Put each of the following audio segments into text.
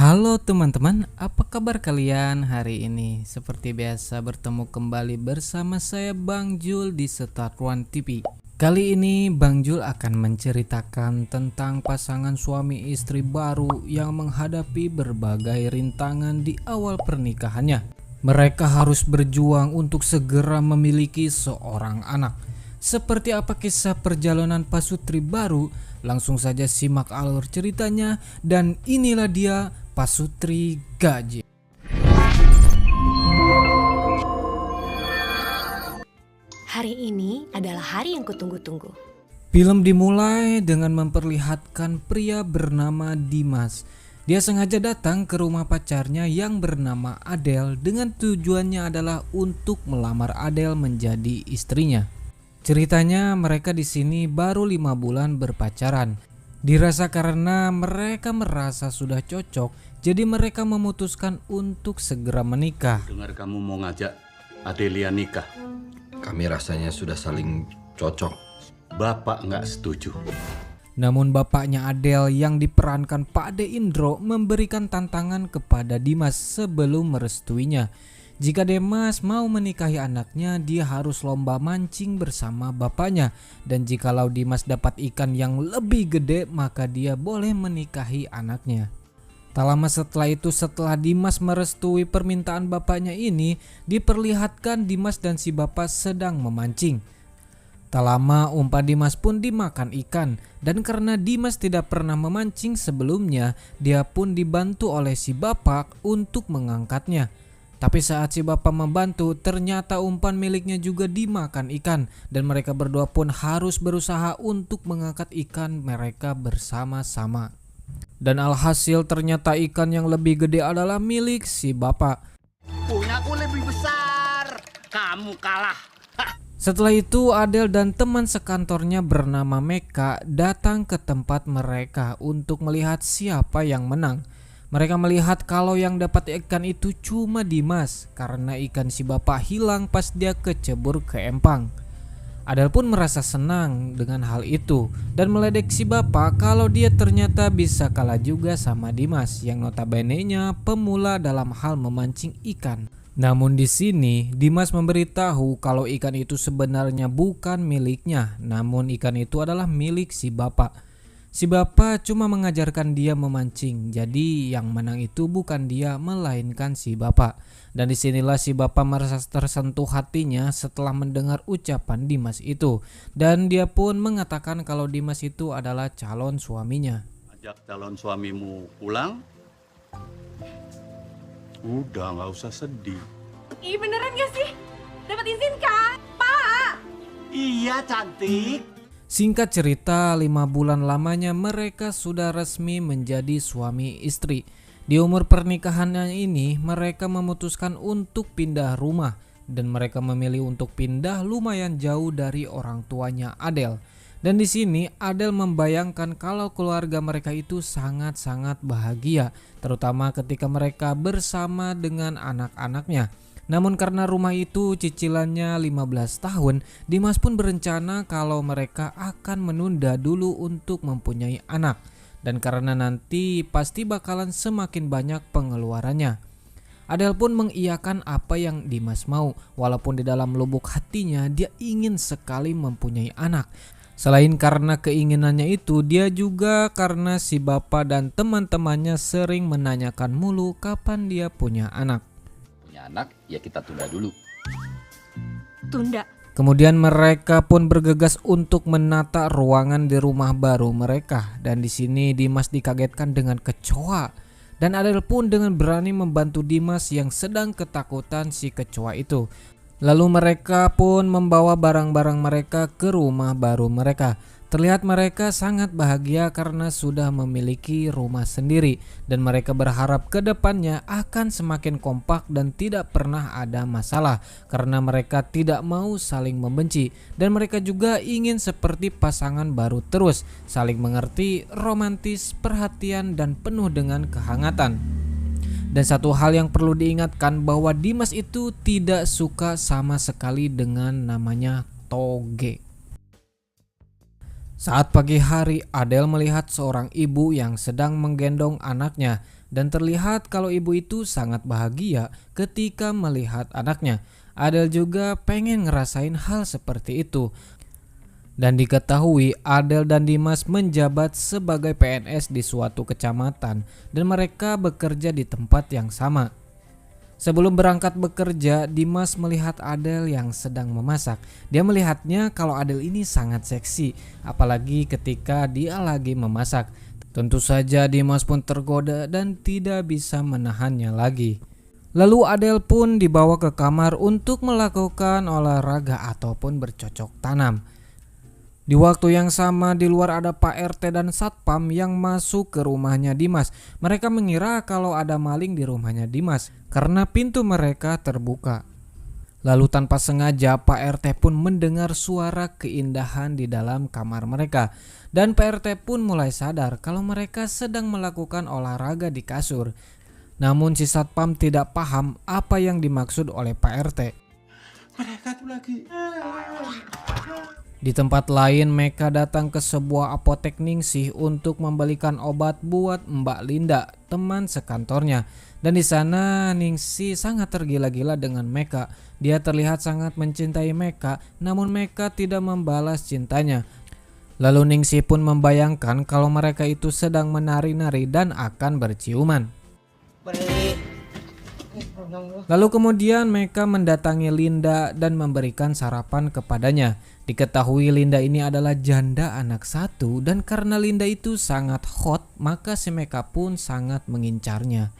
Halo teman-teman, apa kabar kalian hari ini? Seperti biasa bertemu kembali bersama saya Bang Jul di Setaruan TV. Kali ini Bang Jul akan menceritakan tentang pasangan suami istri baru yang menghadapi berbagai rintangan di awal pernikahannya. Mereka harus berjuang untuk segera memiliki seorang anak. Seperti apa kisah perjalanan pasutri baru? Langsung saja simak alur ceritanya, dan inilah dia Pasutri Gaje. Hari ini adalah hari yang kutunggu-tunggu. Film dimulai dengan memperlihatkan pria bernama Dimas. Dia sengaja datang ke rumah pacarnya yang bernama Adele dengan tujuannya adalah untuk melamar Adele menjadi istrinya. Ceritanya mereka di sini baru 5 bulan berpacaran. Dirasa karena mereka merasa sudah cocok, jadi mereka memutuskan untuk segera menikah. Dengar kamu mau ngajak Adelia nikah. Kami rasanya sudah saling cocok. Bapak nggak setuju. Namun bapaknya Adele yang diperankan Pak De Indro memberikan tantangan kepada Dimas sebelum merestuinya. Jika Dimas mau menikahi anaknya, dia harus lomba mancing bersama bapaknya. Dan jikalau Dimas dapat ikan yang lebih gede, maka dia boleh menikahi anaknya. Tak lama setelah itu, setelah Dimas merestui permintaan bapaknya ini, diperlihatkan Dimas dan si bapak sedang memancing. Tak lama umpan Dimas pun dimakan ikan, dan karena Dimas tidak pernah memancing sebelumnya, dia pun dibantu oleh si bapak untuk mengangkatnya. Tapi saat si bapak membantu, ternyata umpan miliknya juga dimakan ikan, dan mereka berdua pun harus berusaha untuk mengangkat ikan mereka bersama-sama. Dan alhasil ternyata ikan yang lebih gede adalah milik si bapak. Punyaku lebih besar. Kamu kalah. Setelah itu Adele dan teman sekantornya bernama Meka datang ke tempat mereka untuk melihat siapa yang menang. Mereka melihat kalau yang dapat ikan itu cuma Dimas karena ikan si bapak hilang pas dia kecebur ke empang. Adele pun merasa senang dengan hal itu dan meledek si bapak kalau dia ternyata bisa kalah juga sama Dimas yang notabene-nya pemula dalam hal memancing ikan. Namun di sini Dimas memberitahu kalau ikan itu sebenarnya bukan miliknya, namun ikan itu adalah milik si bapak. Si bapak cuma mengajarkan dia memancing, jadi yang menang itu bukan dia melainkan si bapak. Dan disinilah si bapak merasa tersentuh hatinya setelah mendengar ucapan Dimas itu. Dan dia pun mengatakan kalau Dimas itu adalah calon suaminya. Ajak calon suamimu pulang. Udah nggak usah sedih. Ih, beneran gak sih? Dapat izin kan? Pak! Iya cantik. Singkat cerita, 5 bulan lamanya mereka sudah resmi menjadi suami istri. Di umur pernikahannya ini, mereka memutuskan untuk pindah rumah. Dan mereka memilih untuk pindah lumayan jauh dari orang tuanya Adele. Dan di sini Adele membayangkan kalau keluarga mereka itu sangat-sangat bahagia. Terutama ketika mereka bersama dengan anak-anaknya. Namun karena rumah itu cicilannya 15 tahun, Dimas pun berencana kalau mereka akan menunda dulu untuk mempunyai anak. Dan karena nanti pasti bakalan semakin banyak pengeluarannya. Adele pun mengiyakan apa yang Dimas mau, walaupun di dalam lubuk hatinya dia ingin sekali mempunyai anak. Selain karena keinginannya itu, dia juga karena si bapak dan teman-temannya sering menanyakan mulu kapan dia punya anak. Anak ya kita tunda dulu. Tunda. Kemudian mereka pun bergegas untuk menata ruangan di rumah baru mereka. Dan di sini Dimas dikagetkan dengan kecoa. Dan Adele pun dengan berani membantu Dimas yang sedang ketakutan si kecoa itu. Lalu mereka pun membawa barang-barang mereka ke rumah baru mereka. Terlihat mereka sangat bahagia karena sudah memiliki rumah sendiri. Dan mereka berharap ke depannya akan semakin kompak dan tidak pernah ada masalah. Karena mereka tidak mau saling membenci. Dan mereka juga ingin seperti pasangan baru terus. Saling mengerti, romantis, perhatian, dan penuh dengan kehangatan. Dan satu hal yang perlu diingatkan bahwa Dimas itu tidak suka sama sekali dengan namanya toge. Saat pagi hari, Adele melihat seorang ibu yang sedang menggendong anaknya. dan terlihat kalau ibu itu sangat bahagia ketika melihat anaknya. Adel juga pengen ngerasain hal seperti itu. Dan diketahui Adel dan Dimas menjabat sebagai PNS di suatu kecamatan dan mereka bekerja di tempat yang sama. Sebelum berangkat bekerja, Dimas melihat Adel yang sedang memasak. Dia melihatnya kalau Adel ini sangat seksi, apalagi ketika dia lagi memasak. Tentu saja Dimas pun tergoda dan tidak bisa menahannya lagi. Lalu Adel pun dibawa ke kamar untuk melakukan olahraga ataupun bercocok tanam. Di waktu yang sama di luar ada Pak RT dan Satpam yang masuk ke rumahnya Dimas. Mereka mengira kalau ada maling di rumahnya Dimas karena pintu mereka terbuka. Lalu tanpa sengaja Pak RT pun mendengar suara keindahan di dalam kamar mereka. Dan Pak RT pun mulai sadar kalau mereka sedang melakukan olahraga di kasur. Namun si Satpam tidak paham apa yang dimaksud oleh Pak RT. Mereka tuh lagi. Di tempat lain, Meka datang ke sebuah apotek Ningsih untuk membelikan obat buat Mbak Linda, teman sekantornya. Dan di sana Ningsih sangat tergila-gila dengan Meka. Dia terlihat sangat mencintai Meka, namun Meka tidak membalas cintanya. Lalu Ningsih pun membayangkan kalau mereka itu sedang menari-nari dan akan berciuman. Lalu kemudian Meka mendatangi Linda dan memberikan sarapan kepadanya. Diketahui Linda ini adalah janda anak satu dan karena Linda itu sangat hot, maka si Meka pun sangat mengincarnya.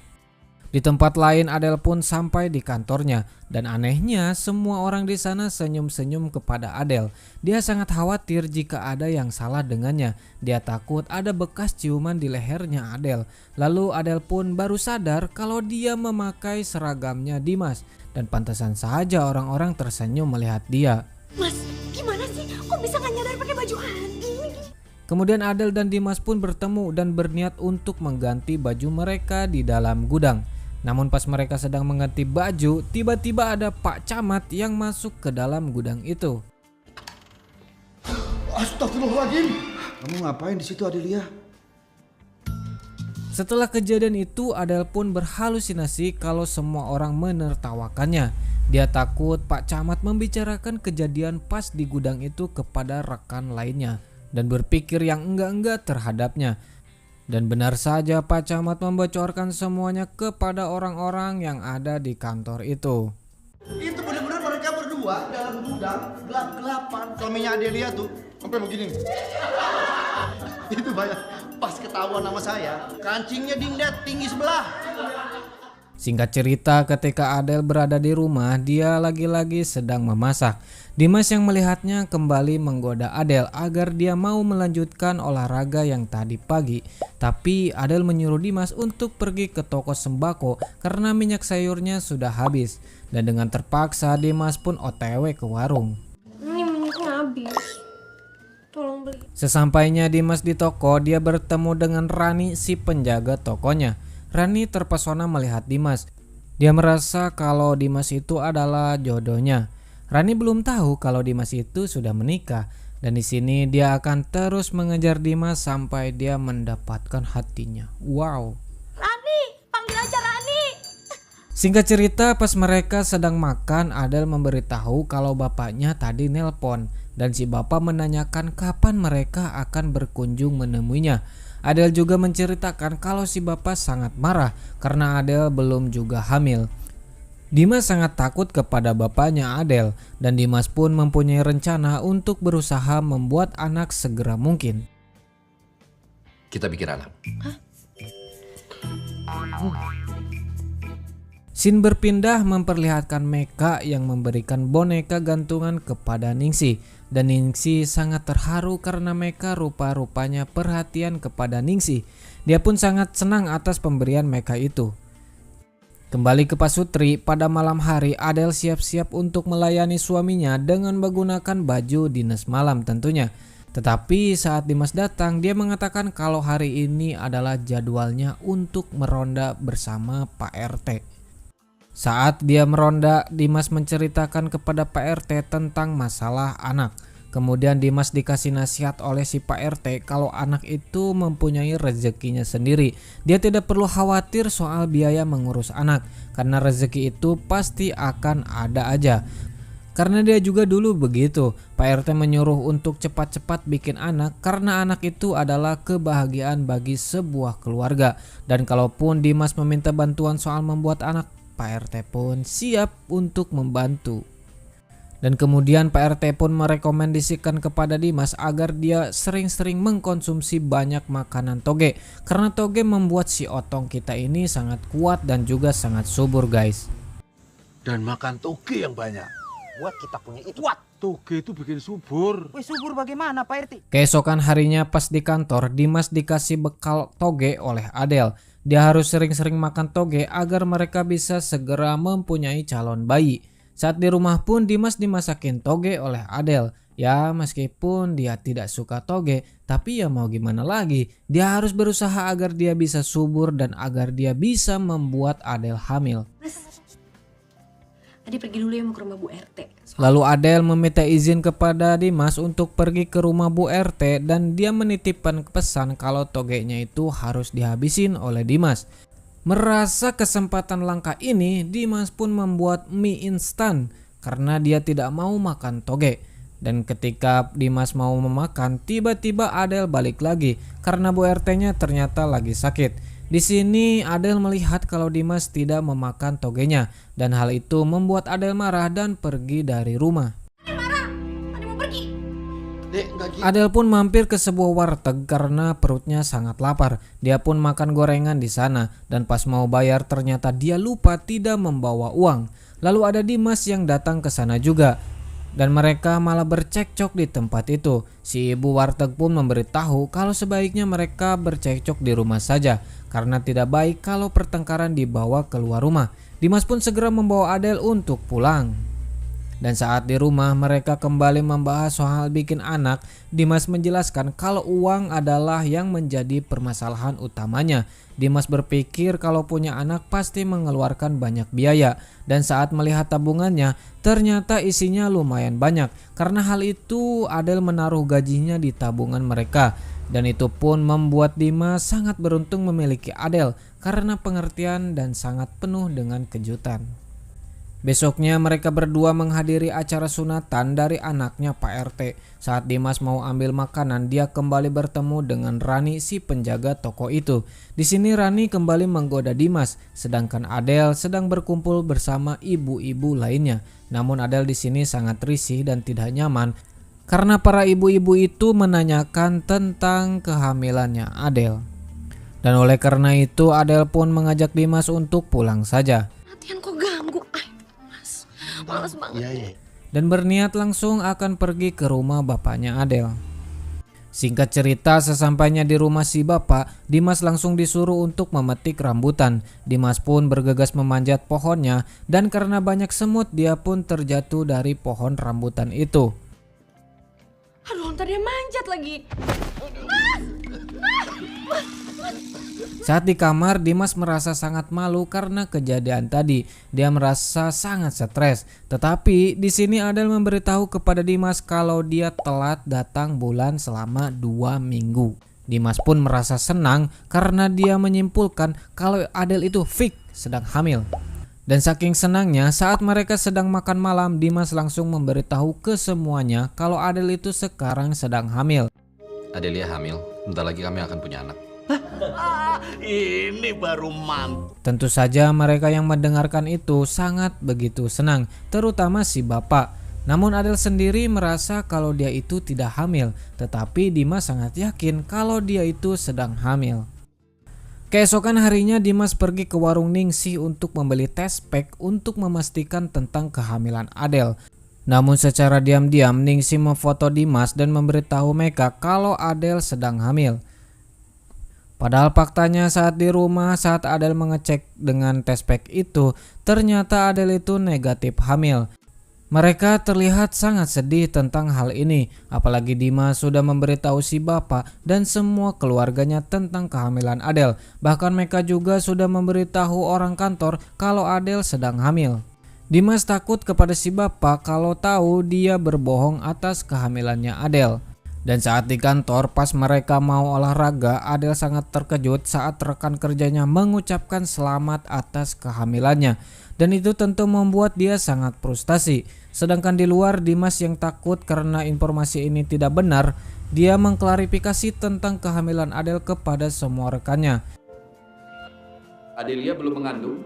Di tempat lain Adel pun sampai di kantornya dan anehnya semua orang di sana senyum-senyum kepada Adel. Dia sangat khawatir jika ada yang salah dengannya. Dia takut ada bekas ciuman di lehernya Adel. Lalu Adel pun baru sadar kalau dia memakai seragamnya Dimas dan pantasan saja orang-orang tersenyum melihat dia. Mas, gimana sih? Kok bisa gak nyadar pakai baju anti? Kemudian Adel dan Dimas pun bertemu dan berniat untuk mengganti baju mereka di dalam gudang. Namun pas mereka sedang mengganti baju, tiba-tiba ada Pak Camat yang masuk ke dalam gudang itu. Astagfirullahaladzim. Kamu ngapain di situ, Adelia? Setelah kejadian itu, Adel pun berhalusinasi kalau semua orang menertawakannya. Dia takut Pak Camat membicarakan kejadian pas di gudang itu kepada rekan lainnya dan berpikir yang enggak-enggak terhadapnya. Dan benar saja Pak Camat membocorkan semuanya kepada orang-orang yang ada di kantor itu. Itu benar-benar mereka berdua dalam gudang gelap-gelapan. Suaminya Adelia tuh sampai begini. Itu banyak. Pas ketahuan sama saya, kancingnya dingdat tinggi sebelah. Singkat cerita, ketika Adel berada di rumah, dia lagi-lagi sedang memasak. Dimas yang melihatnya kembali menggoda Adel agar dia mau melanjutkan olahraga yang tadi pagi. Tapi Adel menyuruh Dimas untuk pergi ke toko sembako karena minyak sayurnya sudah habis. Dan dengan terpaksa Dimas pun OTW ke warung. Ini minyaknya habis. Tolong beli. Sesampainya Dimas di toko, dia bertemu dengan Rani, si penjaga tokonya. Rani terpesona melihat Dimas. Dia merasa kalau Dimas itu adalah jodohnya. Rani belum tahu kalau Dimas itu sudah menikah dan di sini dia akan terus mengejar Dimas sampai dia mendapatkan hatinya. Wow. Rani, panggil aja Rani. Singkat cerita, pas mereka sedang makan, Adel memberitahu kalau bapaknya tadi nelpon dan si bapak menanyakan kapan mereka akan berkunjung menemuinya. Adel juga menceritakan kalau si bapak sangat marah karena Adel belum juga hamil. Dimas sangat takut kepada bapaknya Adel dan Dimas pun mempunyai rencana untuk berusaha membuat anak segera mungkin. Kita bikin anak. Scene berpindah memperlihatkan Meka yang memberikan boneka gantungan kepada Ningsih dan Ningsih sangat terharu karena Meka rupa-rupanya perhatian kepada Ningsih. Dia pun sangat senang atas pemberian Meka itu. Kembali ke Pasutri, pada malam hari Adel siap-siap untuk melayani suaminya dengan menggunakan baju dinas malam tentunya. Tetapi saat Dimas datang, dia mengatakan kalau hari ini adalah jadwalnya untuk meronda bersama Pak RT. Saat dia meronda, Dimas menceritakan kepada Pak RT tentang masalah anak. Kemudian Dimas dikasih nasihat oleh si Pak RT kalau anak itu mempunyai rezekinya sendiri. Dia tidak perlu khawatir soal biaya mengurus anak, karena rezeki itu pasti akan ada aja. Karena dia juga dulu begitu, Pak RT menyuruh untuk cepat-cepat bikin anak karena anak itu adalah kebahagiaan bagi sebuah keluarga. Dan kalaupun Dimas meminta bantuan soal membuat anak, Pak RT pun siap untuk membantu. Dan kemudian Pak RT pun merekomendasikan kepada Dimas agar dia sering-sering mengkonsumsi banyak makanan toge. Karena toge membuat si otong kita ini sangat kuat dan juga sangat subur guys. Dan makan toge yang banyak. Buat kita punya itu. What? Toge itu bikin subur. Wih, subur bagaimana Pak RT? Keesokan harinya pas di kantor, Dimas dikasih bekal toge oleh Adel. Dia harus sering-sering makan toge agar mereka bisa segera mempunyai calon bayi. Saat di rumah pun Dimas dimasakin toge oleh Adel. Ya meskipun dia tidak suka toge, tapi ya mau gimana lagi. Dia harus berusaha agar dia bisa subur dan agar dia bisa membuat Adel hamil. Tadi pergi dulu ya mau ke rumah Bu RT. Lalu Adel meminta izin kepada Dimas untuk pergi ke rumah Bu RT dan dia menitipkan pesan kalau togenya itu harus dihabisin oleh Dimas. Merasa kesempatan langka ini, Dimas pun membuat mie instan karena dia tidak mau makan toge. Dan ketika Dimas mau memakan, tiba-tiba Adel balik lagi karena Bu RT-nya ternyata lagi sakit. Di sini Adel melihat kalau Dimas tidak memakan togenya dan hal itu membuat Adel marah dan pergi dari rumah. Dek, nggak gitu. Adel pun mampir ke sebuah warteg karena perutnya sangat lapar. Dia pun makan gorengan di sana dan pas mau bayar ternyata dia lupa tidak membawa uang. Lalu ada Dimas yang datang ke sana juga. Dan mereka malah bercekcok di tempat itu. Si ibu warteg pun memberitahu kalau sebaiknya mereka bercekcok di rumah saja karena tidak baik kalau pertengkaran dibawa keluar rumah. Dimas pun segera membawa Adel untuk pulang. Dan saat di rumah mereka kembali membahas soal bikin anak. Dimas menjelaskan kalau uang adalah yang menjadi permasalahan utamanya. Dimas berpikir kalau punya anak pasti mengeluarkan banyak biaya. Dan saat melihat tabungannya ternyata isinya lumayan banyak. Karena hal itu Adel menaruh gajinya di tabungan mereka. Dan itu pun membuat Dimas sangat beruntung memiliki Adel karena pengertian dan sangat penuh dengan kejutan. Besoknya mereka berdua menghadiri acara sunatan dari anaknya Pak RT. Saat Dimas mau ambil makanan, dia kembali bertemu dengan Rani si penjaga toko itu. Di sini Rani kembali menggoda Dimas, sedangkan Adel sedang berkumpul bersama ibu-ibu lainnya. Namun Adel di sini sangat risih dan tidak nyaman karena para ibu-ibu itu menanyakan tentang kehamilannya Adel. Dan oleh karena itu Adel pun mengajak Dimas untuk pulang saja. Latihan kok ganggu. Males banget. Iya. Dan berniat langsung akan pergi ke rumah bapaknya Adel. Singkat cerita, sesampainya di rumah si bapak, Dimas langsung disuruh untuk memetik rambutan. Dimas pun bergegas memanjat pohonnya dan karena banyak semut dia pun terjatuh dari pohon rambutan itu. Aduh, ntar dia manjat lagi. Saat di kamar, Dimas merasa sangat malu karena kejadian tadi. Dia merasa sangat stres. Tetapi di sini Adel memberitahu kepada Dimas kalau dia telat datang bulan selama 2 minggu. Dimas pun merasa senang karena dia menyimpulkan kalau Adel itu fix sedang hamil. Dan saking senangnya saat mereka sedang makan malam, Dimas langsung memberitahu ke semuanya kalau Adel itu sekarang sedang hamil. Adelia hamil, bentar lagi kami akan punya anak. Ini baru mantap. Tentu saja mereka yang mendengarkan itu sangat begitu senang, terutama si bapak. Namun Adel sendiri merasa kalau dia itu tidak hamil, tetapi Dimas sangat yakin kalau dia itu sedang hamil. Keesokan harinya Dimas pergi ke warung Ningsih untuk membeli tes pack untuk memastikan tentang kehamilan Adel. Namun secara diam-diam Ningsih memfoto Dimas dan memberitahu Meka kalau Adel sedang hamil. Padahal faktanya saat di rumah saat Adel mengecek dengan tes pack itu, ternyata Adel itu negatif hamil. Mereka terlihat sangat sedih tentang hal ini, apalagi Dimas sudah memberitahu si bapak dan semua keluarganya tentang kehamilan Adel. Bahkan mereka juga sudah memberitahu orang kantor kalau Adel sedang hamil. Dimas takut kepada si bapak kalau tahu dia berbohong atas kehamilannya Adele. Dan saat di kantor pas mereka mau olahraga, Adele sangat terkejut saat rekan kerjanya mengucapkan selamat atas kehamilannya. Dan itu tentu membuat dia sangat frustasi. Sedangkan di luar, Dimas yang takut karena informasi ini tidak benar, dia mengklarifikasi tentang kehamilan Adele kepada semua rekannya. Adelia belum mengandung.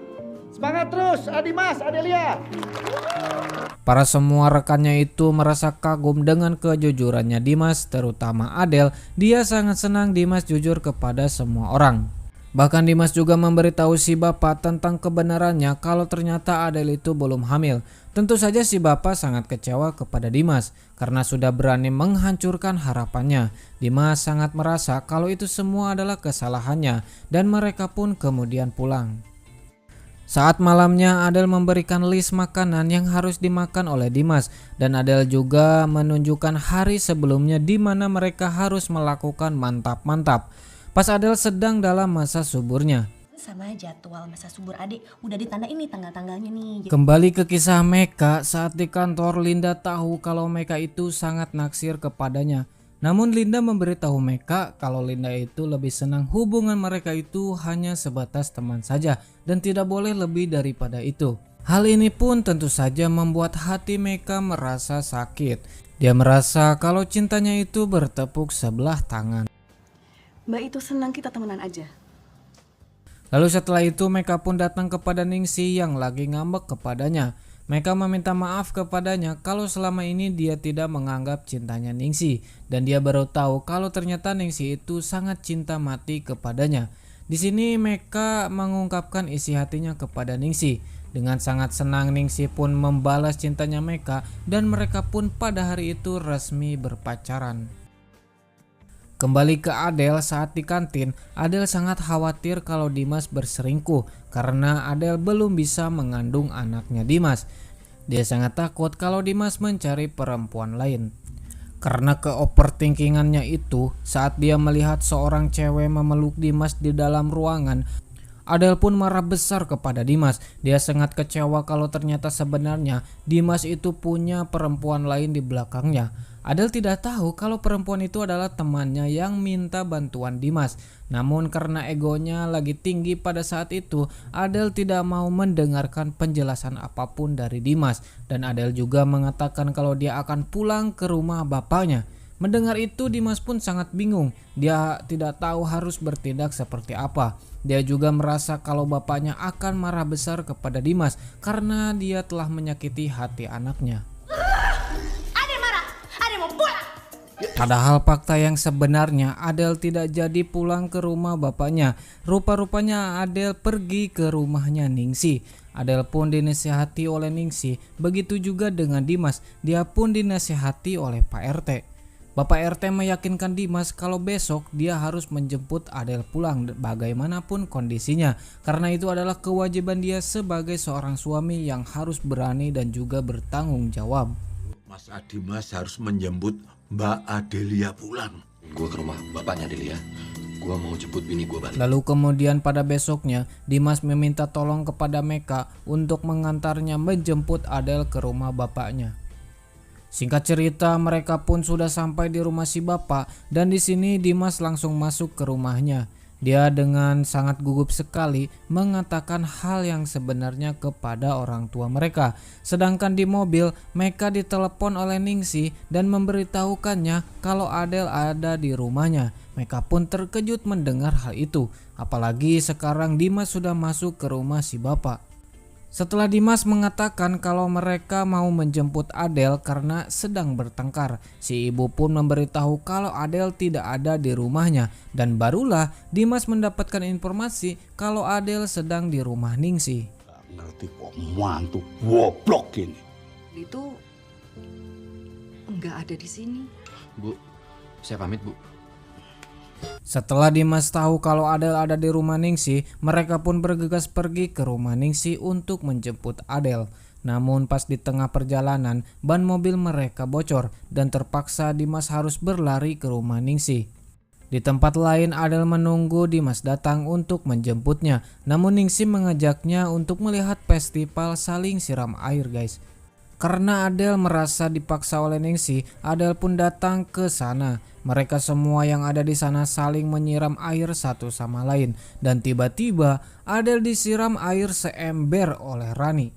Semangat terus, Dimas, Adelia. Para semua rekannya itu merasa kagum dengan kejujurannya Dimas, terutama Adele. Dia sangat senang Dimas jujur kepada semua orang. Bahkan Dimas juga memberitahu si bapak tentang kebenarannya kalau ternyata Adele itu belum hamil. Tentu saja si bapak sangat kecewa kepada Dimas karena sudah berani menghancurkan harapannya. Dimas sangat merasa kalau itu semua adalah kesalahannya dan mereka pun kemudian pulang. Saat malamnya, Adele memberikan list makanan yang harus dimakan oleh Dimas dan Adele juga menunjukkan hari sebelumnya di mana mereka harus melakukan mantap-mantap. Pas Adele sedang dalam masa suburnya. Sama jadwal masa subur adik udah ditanda ini tanggal-tanggalnya nih. Kembali ke kisah Meka, saat di kantor Linda tahu kalau Meka itu sangat naksir kepadanya. Namun Linda memberitahu Meka kalau Linda itu lebih senang hubungan mereka itu hanya sebatas teman saja dan tidak boleh lebih daripada itu. Hal ini pun tentu saja membuat hati Meka merasa sakit. Dia merasa kalau cintanya itu bertepuk sebelah tangan. Mbak itu senang kita temenan aja. Lalu setelah itu Meka pun datang kepada Ningsih yang lagi ngambek kepadanya. Meka meminta maaf kepadanya kalau selama ini dia tidak menganggap cintanya Ningsih dan dia baru tahu kalau ternyata Ningsih itu sangat cinta mati kepadanya. Di sini Meka mengungkapkan isi hatinya kepada Ningsih. Dengan sangat senang Ningsih pun membalas cintanya Meka dan mereka pun pada hari itu resmi berpacaran. Kembali ke Adele saat di kantin, Adele sangat khawatir kalau Dimas berselingkuh karena Adele belum bisa mengandung anaknya Dimas. Dia sangat takut kalau Dimas mencari perempuan lain. Karena ke-overthinkingannya itu, saat dia melihat seorang cewek memeluk Dimas di dalam ruangan, Adele pun marah besar kepada Dimas. Dia sangat kecewa kalau ternyata sebenarnya Dimas itu punya perempuan lain di belakangnya. Adele tidak tahu kalau perempuan itu adalah temannya yang minta bantuan Dimas. Namun karena egonya lagi tinggi pada saat itu, Adele tidak mau mendengarkan penjelasan apapun dari Dimas. Dan Adele juga mengatakan kalau dia akan pulang ke rumah bapaknya. Mendengar itu Dimas pun sangat bingung. Dia tidak tahu harus bertindak seperti apa. Dia juga merasa kalau bapaknya akan marah besar kepada Dimas karena dia telah menyakiti hati anaknya. Padahal fakta yang sebenarnya Adele tidak jadi pulang ke rumah bapaknya. Rupa-rupanya Adele pergi ke rumahnya Ningsih. Adele pun dinasihati oleh Ningsih. Begitu juga dengan Dimas. Dia pun dinasihati oleh Pak RT. Bapak RT meyakinkan Dimas kalau besok dia harus menjemput Adele pulang bagaimanapun kondisinya. Karena itu adalah kewajiban dia sebagai seorang suami yang harus berani dan juga bertanggung jawab. Mas Dimas harus menjemput Mbak Adelia pulang. Gue ke rumah bapaknya Adelia. Gue mau jemput bini gue balik. Lalu kemudian pada besoknya Dimas meminta tolong kepada Meka untuk mengantarnya menjemput Adele ke rumah bapaknya. Singkat cerita mereka pun sudah sampai di rumah si bapak dan di sini Dimas langsung masuk ke rumahnya. Dia dengan sangat gugup sekali mengatakan hal yang sebenarnya kepada orang tua mereka. Sedangkan di mobil Meka ditelepon oleh Ningsih dan memberitahukannya kalau Adele ada di rumahnya. Meka pun terkejut mendengar hal itu. Apalagi sekarang Dimas sudah masuk ke rumah si bapak. Setelah Dimas mengatakan kalau mereka mau menjemput Adele karena sedang bertengkar, si ibu pun memberitahu kalau Adele tidak ada di rumahnya dan barulah Dimas mendapatkan informasi kalau Adele sedang di rumah Ningsih. Gak ngerti kok mantu goblok ini. Itu enggak ada di sini. Bu, saya pamit bu. Setelah Dimas tahu kalau Adele ada di rumah Ningsih, mereka pun bergegas pergi ke rumah Ningsih untuk menjemput Adele. Namun pas di tengah perjalanan, ban mobil mereka bocor dan terpaksa Dimas harus berlari ke rumah Ningsih. Di tempat lain Adele menunggu Dimas datang untuk menjemputnya, namun Ningsih mengajaknya untuk melihat festival saling siram air guys. Karena Adele merasa dipaksa oleh Ningsih, Adele pun datang ke sana. Mereka semua yang ada di sana saling menyiram air satu sama lain, dan tiba-tiba Adele disiram air seember oleh Rani.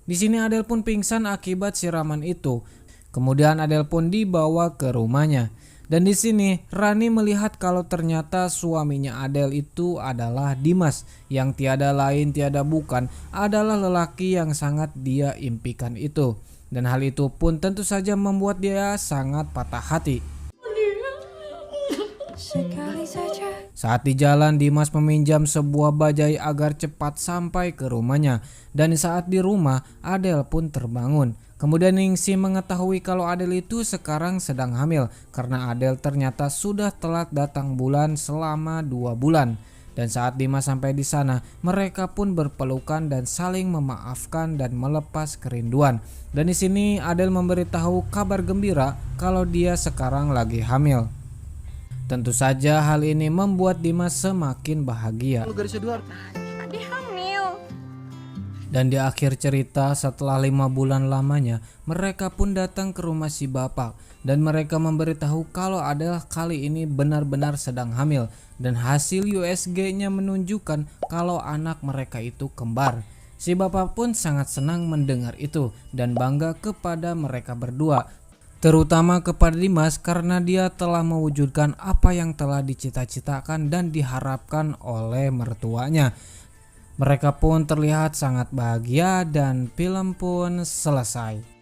Di sini Adele pun pingsan akibat siraman itu. Kemudian Adele pun dibawa ke rumahnya. Dan di sini Rani melihat kalau ternyata suaminya Adele itu adalah Dimas, yang tiada lain tiada bukan adalah lelaki yang sangat dia impikan itu. Dan hal itu pun tentu saja membuat dia sangat patah hati. Saat di jalan, Dimas meminjam sebuah bajai agar cepat sampai ke rumahnya. Dan saat di rumah, Adele pun terbangun. Kemudian Ningsih mengetahui kalau Adele itu sekarang sedang hamil, karena Adele ternyata sudah telat datang bulan selama 2 bulan. Dan saat Dimas sampai di sana, mereka pun berpelukan dan saling memaafkan dan melepas kerinduan. Dan di sini Adele memberitahu kabar gembira kalau dia sekarang lagi hamil. Tentu saja hal ini membuat Dimas semakin bahagia. Ade hamil. Dan di akhir cerita, setelah 5 bulan lamanya, mereka pun datang ke rumah si bapak. Dan mereka memberitahu kalau Adele kali ini benar-benar sedang hamil. Dan hasil USG-nya menunjukkan kalau anak mereka itu kembar. Si bapak pun sangat senang mendengar itu dan bangga kepada mereka berdua. Terutama kepada Dimas karena dia telah mewujudkan apa yang telah dicita-citakan dan diharapkan oleh mertuanya. Mereka pun terlihat sangat bahagia dan film pun selesai.